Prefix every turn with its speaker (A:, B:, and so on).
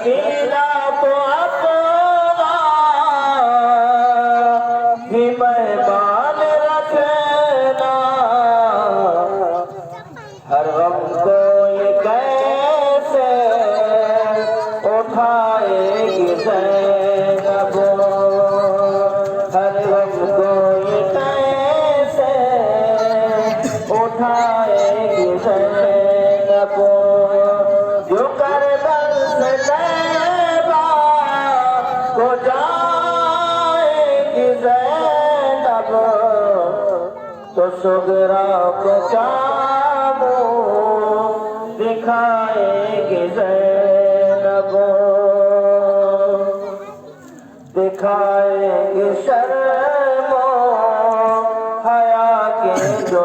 A: सकीना को अपना भी मेहमान रखना, हर गम को ये कैसे उठाएगी ज़ैनब, हर गम को ये कैसे उठाएगी ज़ैनब। जो करबल से तैबा को जाएगी ज़ैनब, तो सुगरा को चामू दिखाएगी ज़ैनब, दिखाएगी शर्मो हया के जो